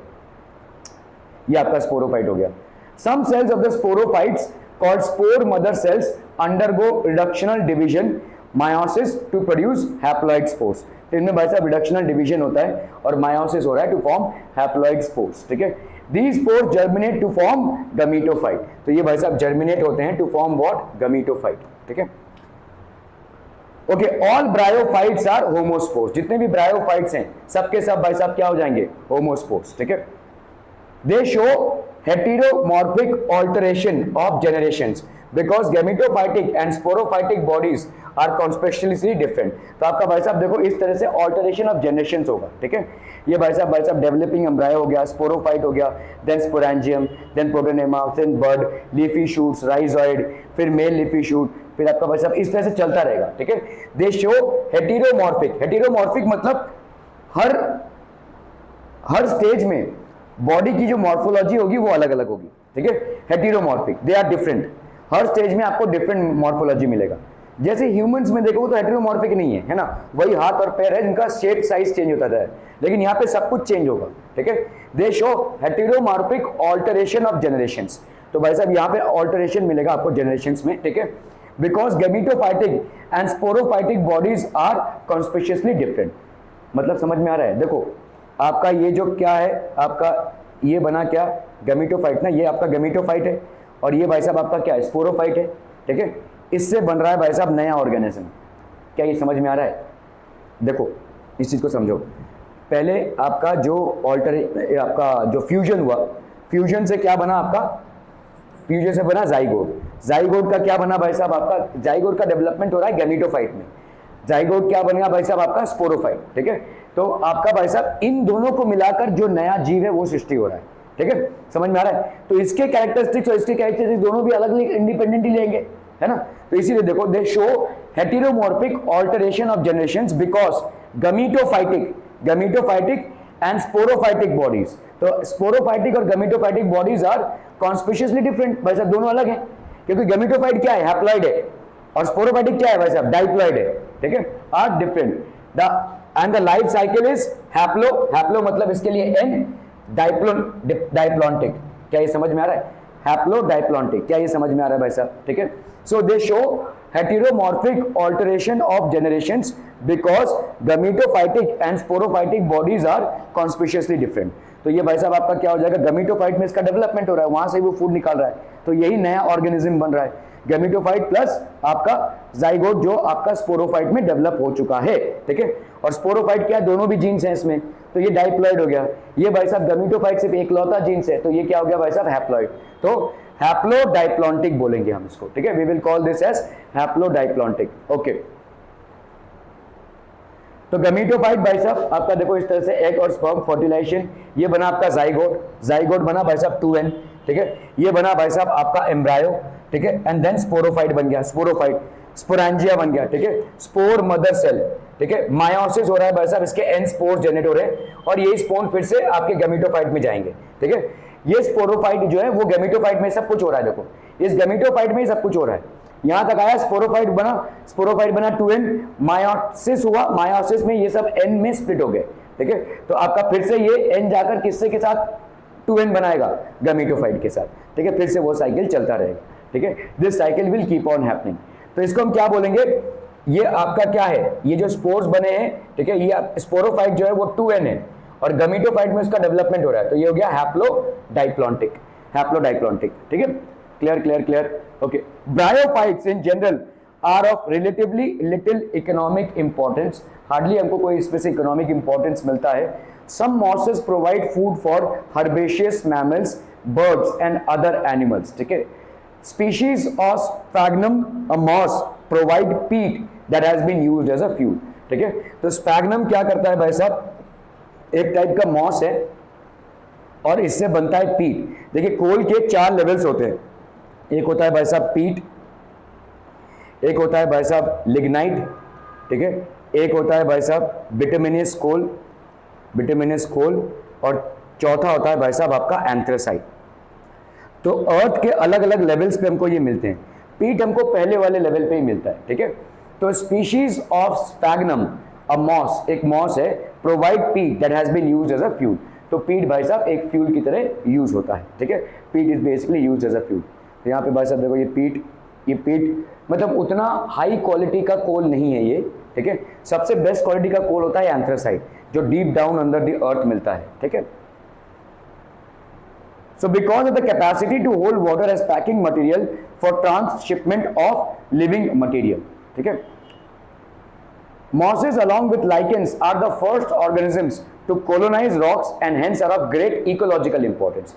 ये आपका स्पोरोफाइट हो गया। Some cells of the sporophytes called spore mother cells undergo reductional division meiosis to produce haploid spores। तो इनमें भाई साहब रिडक्शनल डिवीजन होता है और मायोसिस हो रहा है टू फॉर्म हैप्लॉइड स्पोर्स, ठीक है। These spores germinate to form gametophyte। तो ये भाई साहब जर्मिनेट होते हैं टू फॉर्म व्हाट, gametophyte, ठीक है। Okay, all bryophytes are homosporous. जितने भी ब्रायोफाइट्स हैं सबके सब भाई साहब क्या हो जाएंगे, होमोस्पोर्स, ठीक है। They show heteromorphic alteration of generations because gametophytic and sporophytic bodies are conspicuously different। तो आपका भाई साहब देखो इस तरह से alteration of generations होगा, ठीक है। ये भाई साहब डेवलपिंग एम्ब्रायो हो गया, स्पोरोफाइट हो गया, then sporangium, then protonema, then bud, leafy shoots, rhizoid, फिर मेल लीफी शूट, फिर आपका भाई साहब इस तरह से चलता रहेगा, ठीक है। They show heteromorphic. हेटेरोमॉर्फिक मतलब हर स्टेज में बॉडी की जो मॉर्फोलॉजी होगी वो अलग अलग होगी, ठीक है। हेटेरोमॉर्फिक, दे आर डिफरेंट, हर स्टेज में आपको डिफरेंट मॉर्फोलॉजी मिलेगा। जैसे ह्यूमंस में देखो तो हेटेरोमॉर्फिक नहीं है ना, वही हाथ और पैर है जिनका शेप साइज चेंज होता है, लेकिन यहाँ पे सब कुछ चेंज होगा, ठीक है। They show heteromorphic alternation of generations. तो भाई साहब यहाँ पे ऑल्टरेशन मिलेगा आपको जनरेशंस में, ठीक है, because gametophytic and sporophytic bodies are conspicuously different. मतलब समझ में आ रहा है, देखो आपका ये जो क्या है, आपका ये बना क्या, गैमेटोफाइट ना, ये आपका गैमेटोफाइट है और ये भाई साहब आपका क्या है, स्पोरोफाइट है, ठीक है। इससे बन रहा है भाई साहब नया ऑर्गेनिज्म। क्या ये समझ में आ रहा है, देखो इस चीज को समझो। पहले आपका जो आपका जो फ्यूजन हुआ, फ्यूजन से क्या बना आपका, फ्यूजन से बना जाइगोट। जाइगोट का क्या बना भाई साहब, आपका जाइगोट का डेवलपमेंट हो रहा है गैमेटोफाइट में। जाइगोट क्या बनेगा भाई साहब, आपका स्पोरोफाइट, ठीक है। तो आपका भाई साहब इन दोनों को मिलाकर जो नया जीव है वो सृष्टि हो रहा है, ठीक है, समझ में आ रहा है। तो इसके कैरेक्टरिस्टिक्स और इसके कैरेक्टरिस्टिक्स दोनों भी अलग इंडिपेंडेंटली लेंगे, है ना। तो इसीलिए देखो they show heteromorphic alternation of generations because gametophytic and sporophytic bodies. तो स्पोरोफाइटिक और gametophytic bodies are conspicuously different. भाई साहब दोनों अलग हैं, क्योंकि गमीटोफाइट क्या है, हैप्लॉइड है, और स्पोरोफाइटिक क्या है भाई साहब, डाइप्लॉइड है, ठीक है, are different. And the life cycle is haplo मतलब इसके लिए एन, डाइप्लॉन्टिक। क्या ये समझ में आ रहा है, हैप्लो डाइप्लॉन्टिक, क्या ये समझ में आ रहा है भाई साहब, ठीक है। So they show heteromorphic alternation of generations because gametophytic and sporophytic bodies are conspicuously different. तो ये भाई साहब आपका क्या हो जाएगा, गमीटोफाइट में इसका डेवलपमेंट हो रहा है, वहां से वो फूड निकाल रहा है, तो यही नया ऑर्गेनिज्म बन रहा है। गैमेटोफाइट प्लस आपका जाइगोट जो आपका स्पोरोफाइट में डेवलप हो चुका है, ठीक है। और स्पोरोफाइट क्या है, दोनों भी जीन्स हैं इसमें, तो ये डाइप्लॉइड हो गया। ये भाई साहब गैमेटोफाइट सिर्फ एकलौता जीन्स है, तो ये क्या हो गया भाई साहब, हैप्लॉइड। तो हैप्लो डाइप्लॉन्टिक बोलेंगे हम इसको, ठीक है। We will call this as haplodiplontic, okay. तो गैमेटोफाइट भाई साहब आपका देखो इस तरह से एग और स्पर्म फर्टिलाइजेशन, ये बना आपका जाइगोट, जाइगोट बना भाई साहब 2n, ठीक है। ये बना भाई साहब आपका एम्ब्रायो, ठीक है, एंड देन स्पोरोफाइट बन गया, स्पोरोफाइट। स्पोरेंजिया बन गया, ठीक है, स्पोर मदर सेल, ठीक है, मायोसिस हो रहा है भाई साहब, इसके एन स्पोर्स जनरेट हो रहे हैं और ये स्पोन फिर से आपके गैमेटोफाइट में जाएंगे, ठीक है। ये स्पोरोफाइट जो है वो गैमेटोफाइट में सब कुछ हो रहा है, देखो इस गैमेटोफाइट में सब कुछ हो रहा है, यहां तक आया, स्पोरोफाइट बना 2n, मायोसिस हुआ, मायोसिस में ये सब n में स्प्लिट हो गए, ठीक है। तो आपका फिर से ये n जाकर किससे के साथ 2n बनाएगा, गैमेटोफाइट के साथ, ठीक है, फिर से वो साइकिल चलता रहेगा, ठीक है। This cycle will keep on happening. तो इसको हम क्या बोलेंगे, ये आपका क्या है, ये जो स्पोर्स बने हैं, ठीक है, ये स्पोरोफाइट जो है वो 2n है और गैमेटोफाइट में उसका डेवलपमेंट हो रहा है, तो ये हो गया हैप्लोडाइप्लॉन्टिक, ठीक है। Clear, okay. Bryophytes in general are of relatively little economic importance, hardly हमको कोई स्पेसिफिक इकोनॉमिक इंपॉर्टेंस मिलता है। Some mosses provide food for herbaceous mammals, birds and other animals, ठीक है। Species of Sphagnum, a moss, provide peat that has been used as a fuel, ठीक है। तो स्पैग्नम क्या करता है भाई साहब, एक टाइप का मॉस है और इससे बनता है पीट। देखिए कोल के 4 लेवल्स होते हैं, एक होता है भाई साहब पीट, एक होता है भाई साहब लिग्नाइट, ठीक है, एक होता है भाई साहब बिटुमिनस कोल और चौथा होता है भाई साहब आपका एंथ्रेसाइट। तो अर्थ के अलग अलग लेवल्स पे हमको ये मिलते हैं, पीट हमको पहले वाले लेवल पे ही मिलता है, ठीक है। तो species of sphagnum, a moss, एक मॉस है, provide peat that has been used as a fuel. तो पीट भाई साहब एक फ्यूल की तरह यूज होता है, ठीक है, peat is basically used as a fuel. तो यहाँ पे भाई साहब देखो ये पीट मतलब उतना हाई क्वालिटी का कोल नहीं है ये, ठीक है। सबसे बेस्ट क्वालिटी का कोल होता है एंथ्रेसाइट, जो deep down under the earth मिलता है, ठीक है। So because of the capacity to hold water as packing material for transshipment of living material, ठीक है। Mosses along with lichens are the first organisms to colonize rocks and hence are of great ecological importance.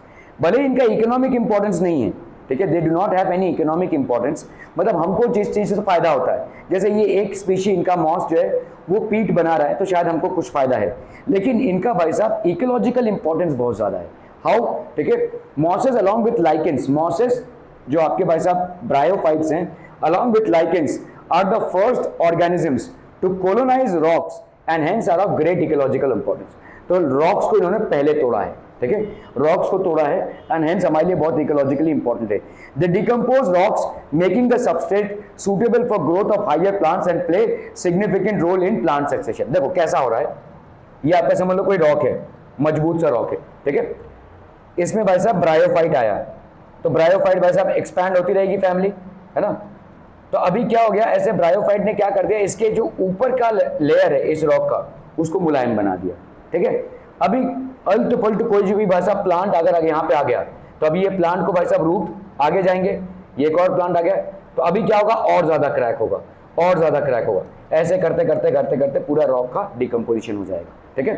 भले इनका इकोनॉमिक इंपॉर्टेंस नहीं है, ठीक है, they do not have any economic importance, मतलब हमको जिस चीज से फायदा होता है, जैसे ये एक स्पीशी इनका मॉस जो है वो पीट बना रहा है तो शायद हमको कुछ फायदा है, लेकिन इनका भाई साहब इकोलॉजिकल इंपॉर्टेंस बहुत ज्यादा है। हाउ, ठीक है, mosses along with lichens, mosses जो आपके भाई साहब ब्रायोफाइट्स हैं, along with lichens are the first organisms to colonize rocks and hence are of great ecological importance. तो रॉक्स को इन्होंने पहले तोड़ा है, ठीक है, रॉक्स को तोड़ा है एंड हेंस हमारे लिए बहुत इकोलॉजिकली इंपॉर्टेंट है। They decompose rocks making the substrate suitable for growth of higher plants and play significant role in plant succession. देखो कैसा हो रहा है, ये आपका समझ लो कोई रॉक है, मजबूत सा रॉक है, ठीक है, इसमें भाई साहब ब्रायोफाइट आया, तो ब्रायोफाइट भाई साहब एक्सपैंड होती रहेगी फैमिली, है ना। तो अभी क्या हो गया, ऐसे ब्रायोफाइट ने क्या कर दिया, इसके जो ऊपर का लेयर है इस रॉक का उसको मुलायम बना दिया, ठीक है। अभी अल्ट पल्ट कोई भी भाई साहब प्लांट अगर आगे यहाँ पे आ गया तो अभी ये प्लांट को भाई साहब रूट आगे जाएंगे, ये एक और प्लांट आ गया तो अभी क्या होगा, और ज्यादा क्रैक होगा, और ज्यादा क्रैक होगा, ऐसे करते करते करते करते पूरा रॉक का डिकम्पोजिशन हो जाएगा, ठीक है।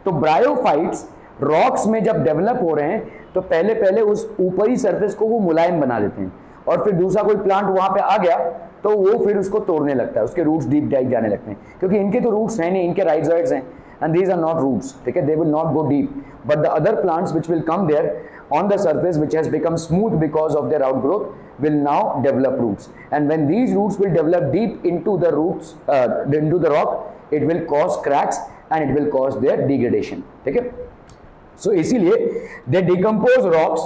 तो ब्रायोफाइट्स रॉक्स में जब डेवलप हो रहे हैं तो पहले पहले उस ऊपरी सरफेस को वो मुलायम बना देते हैं और फिर दूसरा कोई प्लांट वहां पे आ गया तो वो फिर उसको तोड़ने लगता है, उसके रूट्स डीप डाइव जाने लगते हैं, क्योंकि इनके तो रूट्स हैं नहीं, इनके राइजोइड्स हैं and these are not roots, ठीक है, they will not go deep, but the other plants which will come there on the surface which has become smooth because of their outgrowth will now develop roots, and when these roots will develop deep into the roots into the rock, it will cause cracks and it will cause their degradation, ठीक है। So इसीलिए they decompose rocks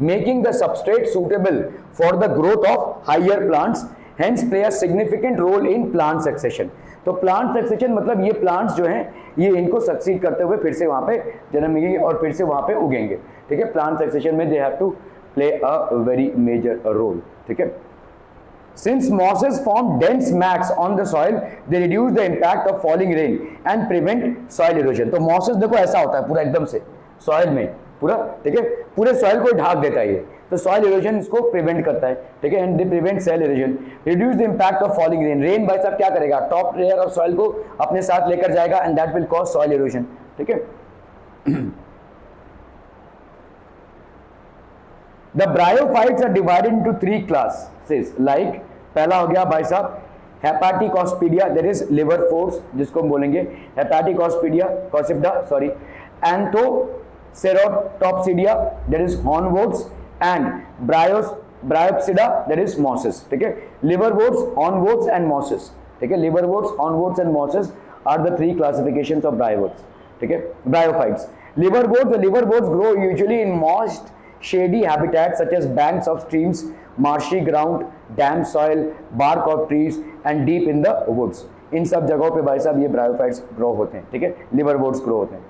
making the substrate suitable for the growth of higher plants, hence play a significant role in plant succession। तो प्लांट सक्सेशन मतलब ये प्लांट्स जो हैं ये इनको सक्सीड करते हुए फिर से वहां पे जन्मेंगे और फिर से वहां पे उगेंगे, ठीक है। प्लांट सक्सेशन में they have to play a very major role, ठीक है। Since mosses form dense mats on the soil, they reduce the impact of falling rain and prevent soil erosion। तो mosses देखो ऐसा होता है पूरा एकदम से सॉइल में पूरा, ठीक है, पूरे सॉइल को ढाक देता है ये, तो सॉइल इरोजन इसको प्रिवेंट करता है, ठीक है, and they prevent soil erosion, reduce the impact of falling rain. Rain भाई साहब क्या करेगा, टॉप लेयर ऑफ सॉइल को अपने साथ लेकर जाएगा and that will cause soil erosion, ठीक है। The bryophytes are divided into 3 classes, like पहला हो गया भाई साहब Hepaticopsida, that is liverworts जिसको हम बोलेंगे Hepaticopsida copsida sorry, Anthocerotopsida that is hornworts, and Bryopsida that is mosses, ठीक है, लिवरवोर्ट्स, ऑनवोर्ट्स एंड मॉसेस, ठीक है, liverworts, hornworts and mosses are the three classifications of bryoworts, ठीक है, bryophytes. Liverworts, the liverworts grow usually in moist, shady habitats such as banks of streams, marshy ground, damp soil, bark of trees and deep in the woods. इन सब जगहों पे भाई साहब ये ब्रायोफाइट्स ग्रो होते हैं, ठीक है, लिवरवोर्ट्स ग्रो होते हैं.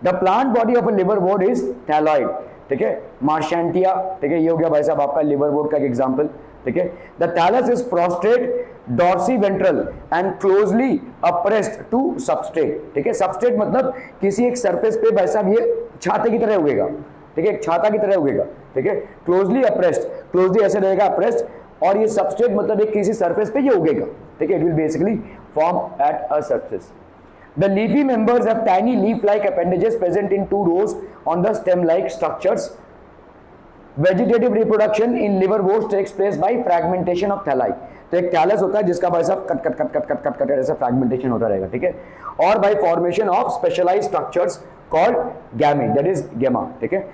The plant body of a liverwort is thalloid, ठीक है, मार्शेंटिया, ठीक है, ये हो गया भाई साहब आपका लिवरवोर्ट का एक एग्जांपल, ठीक है. The thallus is prostrate, dorsiventral and closely appressed to substrate, ठीक है, सबस्ट्रेट मतलब किसी एक सरफेस पे भाई साहब ये छाते की तरह उगेगा, ठीक है, एक छाता की तरह उगेगा, ठीक है, क्लोजली अप्रेस्ड, क्लोजली ऐसे रहेगा अप्रेस्ड, और ये सबस्ट्रेट मतलब एक किसी सरफेस पे ये उगेगा, ठीक है, it will basically form at a surface. The leafy members have tiny leaf-like appendages present in two rows on the stem-like structures. Vegetative reproduction in liverworts takes place by fragmentation of thalli. तो एक थैलस होता है जिसका भाई साहब cut cut cut cut cut cut cut ऐसा फ्रैगमेंटेशन होता रहेगा, ठीक है, और by formation of specialized structures called gemmae, that is gemma, ठीक है.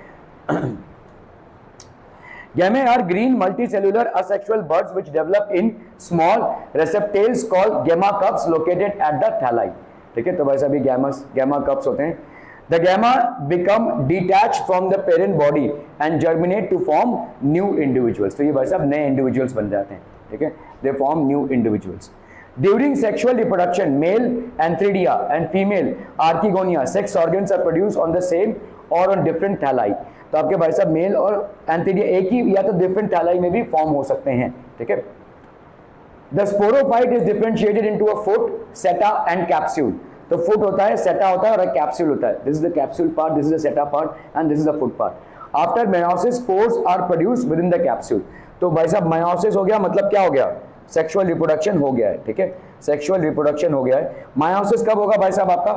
Gamma are green multicellular asexual buds which develop in small receptacles called gamma cups located at the thalli, ठीक है. तो भाई साहब ये गैमा कप्स होते हैं. The gemma become detach from the parent body and germinate to form new individuals. तो ये भाई साहब नए इंडिविजुअल्स बन जाते हैं, ठीक है, they form new individuals. During sexual reproduction male antheridia and female archegonia sex organs are produce on the same और ऑन डिफरेंट थैलाई. तो आपके भाई साहब मेल और एंथ्रीडिया एक ही या तो डिफरेंट थैलाई में भी फॉर्म हो सकते हैं, ठीक है. The sporophyte is differentiated into a foot, seta and capsule. तो foot होता है, seta होता है और एक capsule होता है. This is the capsule part, this is the seta part and this is the foot part. After meiosis, spores are produced within the capsule. तो भाई साहब meiosis हो गया मतलब क्या हो गया? Sexual reproduction हो गया है, ठीक है? Sexual reproduction हो गया है. Meiosis कब होगा भाई साहब आपका?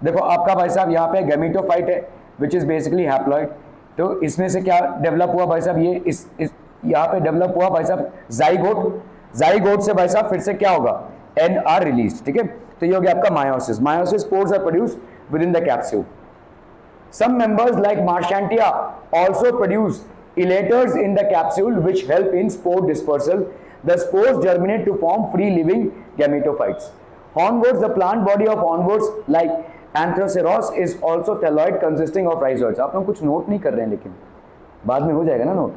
देखो आपका भाई साहब यहाँ पे gametophyte है, which is basically haploid. तो इसमें से क्या डेवलप हुआ भाई साहब? ये इस यहाँ पे डेवलप हुआ भाई साहब जाइगोट. जाइगोट से भाई साहब फिर से क्या होगा? एन आर रिलीज, ठीक है. तो ये हो गया आपका meiosis. Meiosis spores are produced within the capsule. Some members like Marchantia also produce elaters in the capsule which help in spore dispersal. The spores germinate to form free living gametophytes. Hornworts, the plant body of hornworts like Anthraceros is also thalloid consisting of rhizoids. आप लोग कुछ नोट नहीं कर रहे हैं लेकिन बाद में हो जाएगा ना नोट.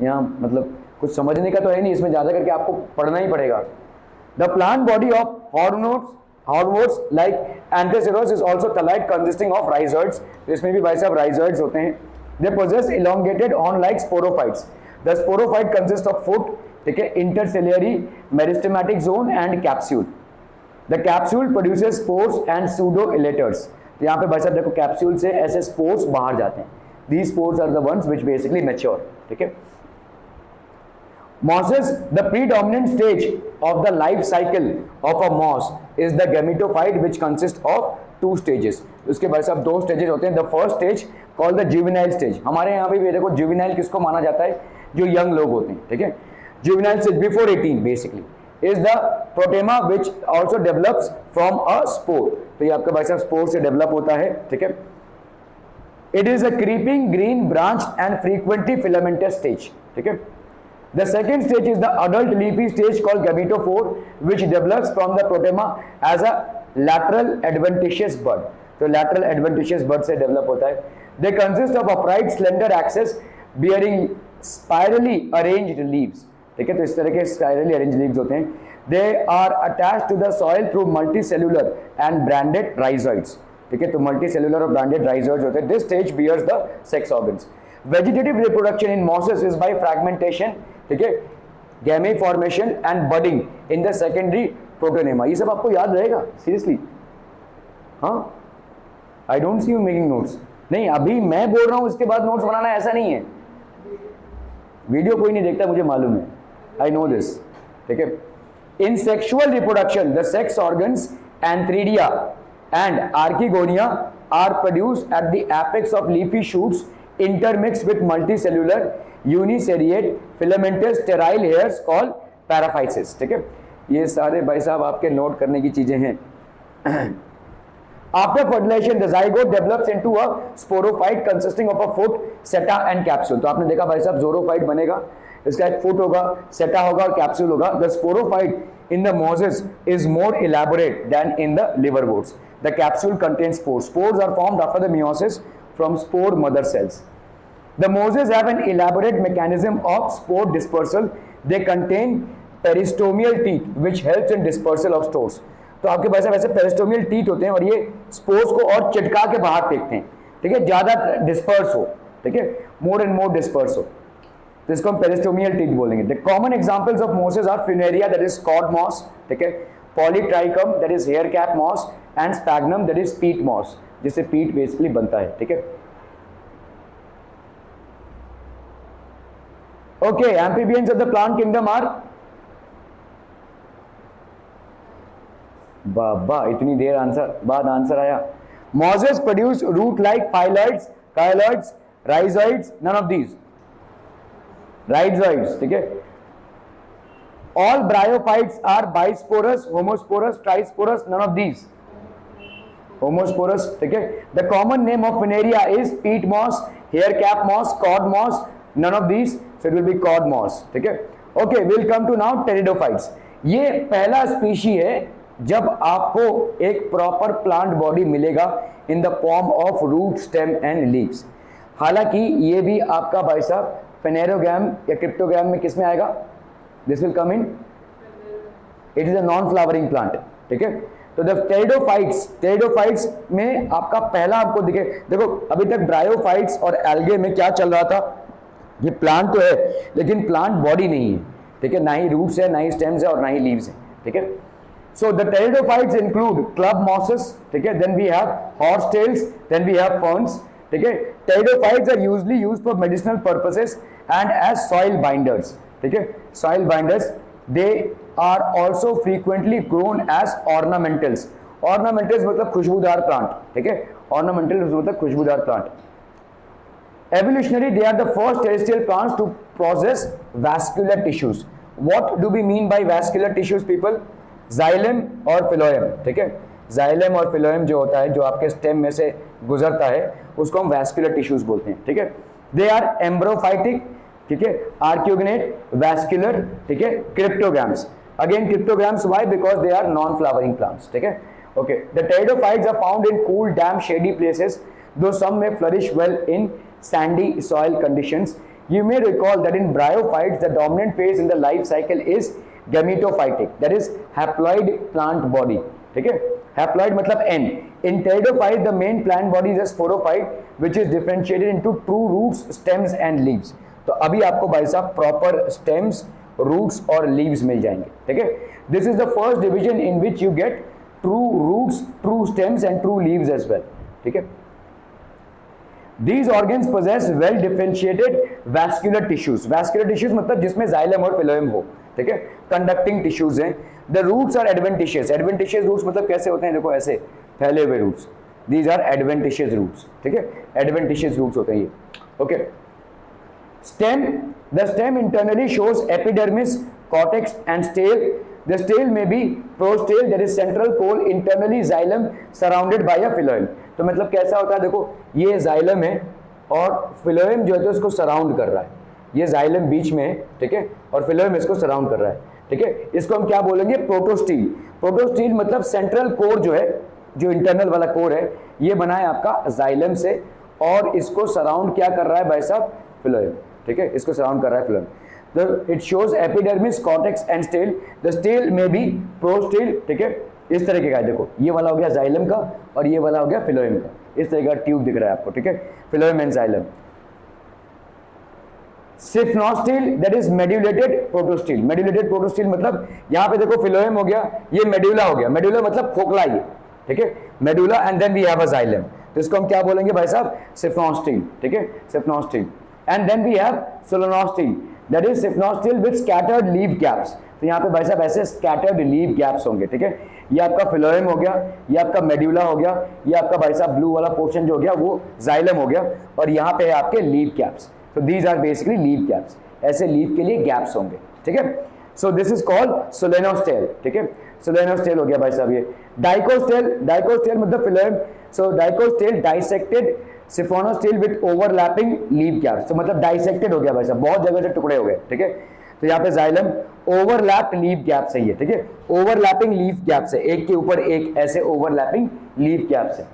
यहाँ मतलब कुछ समझने का तो है नहीं, इसमें ज्यादा करके आपको पढ़ना ही पड़ेगा. The plant body of hornworts like Anthraceros is also thalloid consisting of rhizoids. इसमें भी भाई साहब rhizoids होते हैं. They possess elongated horn-like sporophytes. The sporophyte consists of foot, ठीक है, interciliary meristematic zone and capsule. The capsule produces spores and pseudo-elaters. तो यहाँ पे भाई साहब देखो कैप्सूल से ऐसे स्पोर्स बाहर जाते हैं. These spores are the ones which basically mature, ठीक है. Mosses, the predominant stage of the life cycle of a moss is the gametophyte which consists of two stages. उसके भाई साहब दो स्टेजेस होते हैं. The first stage called the juvenile stage. हमारे यहाँ पे भी देखो juvenile किसको माना जाता है? जो यंग लोग होते हैं, ठीक है. Juvenile stage before 18 basically is the protema which also develops from a spore. तो ये आपका भाई साहब स्पोर से डेवलप होता है, ठीक है. It is a creeping green branched and frequently filamentous stage, ठीक है. The second stage is the adult leafy stage called gametophore which develops from the protema as a lateral adventitious bud. तो lateral adventitious bud से डेवलप होता है. They consist of upright slender axis bearing spirally arranged leaves, ठीक है. तो इस तरह के spirally arranged leaves होते हैं. They are attached to the soil through multicellular and branded rhizoids, ठीक है. तो multicellular और branded rhizoids होते हैं. This stage bears the sex organs. Vegetative reproduction in mosses is by fragmentation, ठीक है, गैमे formation and budding in the secondary protonema. ये सब आपको याद रहेगा सीरियसली. हाँ, I don't see you making notes. नहीं, अभी मैं बोल रहा हूं उसके बाद नोट्स बनाना, ऐसा नहीं है. वीडियो कोई नहीं देखता, मुझे मालूम है, आई नो दिस, ठीक है. In sexual reproduction the sex organs antheridia and archegonia are produced at the apex of leafy shoots intermixed with multicellular uniseriate filamentous sterile hairs called paraphyses, ठीक है. ये सारे भाई साहब आपके नोट करने की चीजें हैं. After fertilization, the zygote develops into a sporophyte consisting of a foot, seta and capsule. तो आपने देखा भाई साहब जोरोफाइट बनेगा, इसका एक फुट होगा, सेटा होगा और कैप्सूल होगा. The sporophyte in the mosses is more elaborate than in the liverworts. The capsule contains spores. Spores are formed after the meiosis from spore mother cells. The mosses have an elaborate mechanism of spore dispersal. They contain peristomial teeth which helps in dispersal of spores. तो आपके पास ऐसे पेरिस्टोमियल टीथ होते हैं और ये स्पोर्स को और चिटका के बाहर फेंकते हैं, ठीक है, ज्यादा डिस्पर्स हो, ठीक है, मोर एंड मोर डिस्पर्स हो, तो इसको हम पेरिस्टोमियल टीथ बोलेंगे. The common examples of mosses are Funaria that is cord moss, ठीक है, Polytrichum that is hair cap moss and Sphagnum that is peat moss, जिससे पीट बेसिकली बनता है, ठीक है. Okay, amphibians of the plant kingdom are, बाबा इतनी देर आंसर बाद आंसर आया. Mosses produce root like phylloids, cauloids, rhizoids, none of these. Rhizoids, ठीक है. All bryophytes are बाइस्पोरस, homosporous, trisporous, none of these. Homosporous, ठीक है. The common name of Funaria is peat moss, hair cap moss, cord moss, none of these, so it will be cord moss, ठीक है. Okay, will come to now pteridophytes. ये पहला स्पीशी है जब आपको एक प्रॉपर प्लांट बॉडी मिलेगा in the form of root, stem and leaves. हालांकि ये भी आपका भाई साहब फेनेरोगैम या क्रिप्टोगैम में किस में आएगा? This will come in, it is a non flowering plant, ठीक है. तो द टेरिडोफाइट्स में आपका पहला आपको दिखे, देखो अभी तक ब्रायोफाइट्स और एल्गे में क्या चल रहा था, ये प्लांट तो है लेकिन प्लांट बॉडी नहीं है, ठीक है, ना ही रूट्स है, ना ही स्टेम्स है और ना ही लीव्स है, ठीक है. So the pteridophytes include club mosses, ठीक है, then we have horsetails, then we have ferns, ठीक है. Pteridophytes are usually used for medicinal purposes and as soil binders, ठीक है, soil binders. They are also frequently grown as ornamentals. Ornamentals मतलब खुशबूदार प्लांट, ठीक है, ornamentals मतलब खुशबूदार plant. Evolutionary, they are the first terrestrial plants to possess vascular tissues. What do we mean by vascular tissues, people? Xylem और फिलोएम, ठीक है. जाइलम और फिलोएम जो होता है, जो आपके स्टेम में से गुजरता है, उसको हम वैस्कुलर टिश्यूज बोलते हैं, ठीक है. दे आर एम्ब्रोफाइटिक, ठीक है, आर्क्योगनेट, वैस्कुलर, ठीक है, cryptograms. Again cryptograms, why? Because they are non flowering plants, ठीक है. Okay, the pteridophytes are found in cool, damp, shady places, though some may flourish well in sandy soil conditions. You may recall that in bryophytes the dominant phase in the life cycle is gametophytic, that is haploid plant body, ठीक है. Haploid मतलब N. In pteridophyte the main plant body is a sporophyte which is differentiated into true roots, stems and leaves. तो अभी आपको भाई साहब proper stems, roots और leaves मिल जाएंगे, ठीक है. This is the first division in which you get true roots, true stems and true leaves as well, ठीक है. These organs possess well differentiated vascular tissues. Vascular tissues मतलब जिसमें जाइलम और फिलोएम हो, ठीक है, कंडक्टिंग टिश्यूज हैं. The roots are adventitious. Adventitious roots मतलब कैसे होते हैं, देखो ऐसे फैले हुए roots. These are adventitious roots, ठीक है, adventitious roots होते हैं ये. Okay. Stem. The stem internally shows epidermis, cortex and stele. The stele may be prostale, that is central pole, internally xylem surrounded by a phloem. तो मतलब कैसा होता है, देखो ये जाइलम है और फिलोएम जो है तो इसको सराउंड कर रहा है, ये जाइलम बीच में है, ठीक है, और फिलोएम इसको सराउंड कर रहा है, ठीक है. इसको हम क्या बोलेंगे? प्रोटोस्टील. प्रोटोस्टील मतलब सेंट्रल कोर जो है, जो इंटरनल वाला कोर है, ये बना है आपका जाइलम से और इसको सराउंड क्या कर रहा है भाई साहब? फिलोएम, ठीक है, इसको सराउंड कर रहा है phloem. It shows epidermis, cortex and stele. The stele may be prostale, ठीक है, इस तरीके का है. देखो ये वाला हो गया जाइलम का और ये वाला हो गया फिलोएम का, इस तरह का ट्यूब दिख रहा है आपको, ठीक है, phloem and xylem. Siphonostele, that is medullated protostele. Medullated protostele मतलब यहाँ पे देखो फिलोएम हो गया, ये मेड्यूला हो गया. मेड्यूला मतलब खोखला, ये ठीक है, medulla and then we have a xylem. तो इसको हम क्या बोलेंगे भाई साहब? सिफ्नोस्टील, ठीक है, siphonostele. And then we have solenostele, that is siphonostele with scattered leaf gaps. तो यहाँ पे भाई साहब ऐसे स्कैटर्ड लीव कैप्स होंगे, ठीक है. ये आपका फिलोएम हो गया, ये आपका मेड्यूला हो गया, ये आपका भाई साहब ब्लू वाला पोर्शन जो हो गया वो जाइलम हो गया, और यहाँ पे है आपके लीव कैप्स. तो these are basically leaf gaps. ऐसे लीव के लिए गैप्स होंगे, ठीक है. So this is called solenostele, ठीक है. सोलेनोस्टेल हो गया भाई साहब ये। डाइकोस्टेल, डाइकोस्टेल मतलब phloem, so dictyostele dissected siphonostele with overlapping leaf gaps, तो मतलब डाइसेक्टेड हो गया भाई साहब, बहुत जगह से टुकड़े हो गए, ठीक है। तो यहाँ पे जाइलम ओवरलैप्ड लीफ गैप्स है ये, ठीक है, ओवरलैपिंग लीफ गैप्स है, एक के ऊपर एक ऐसे ओवरलैपिंग लीफ गैप्स है।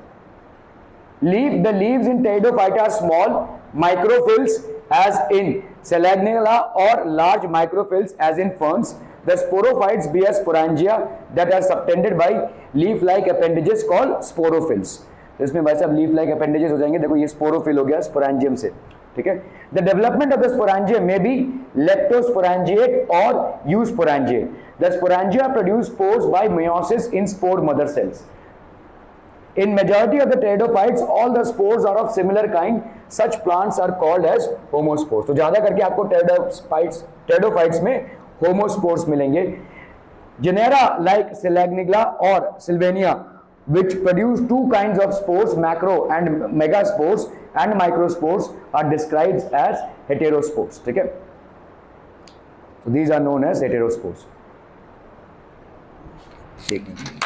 Leaf, the leaves in pteridophyta are small microphylla as in Selagnella or large microphylla as in ferns. The sporophytes bear sporangia that are subtended by leaf-like appendages called sporophylls. इसमें भाई साहब leaf-like appendages हो जाएंगे, देखो ये sporophyll हो गया sporangium से, ठीक है। The development of the sporangium may be leptosporangiate or eusporangiate. The sporangia produce spores by meiosis in spore mother cells. In majority of the pteridophytes, all the spores are of similar kind. Such plants are called as homospores. तो ज्यादा करके आपको pteridophytes में homospores मिलेंगे। Genera like Selagnigla or Sylvania, which produce two kinds of spores, macro and megaspores and microspores, are described as heterospores. ठीक है? So these are known as heterospores. ठीक है।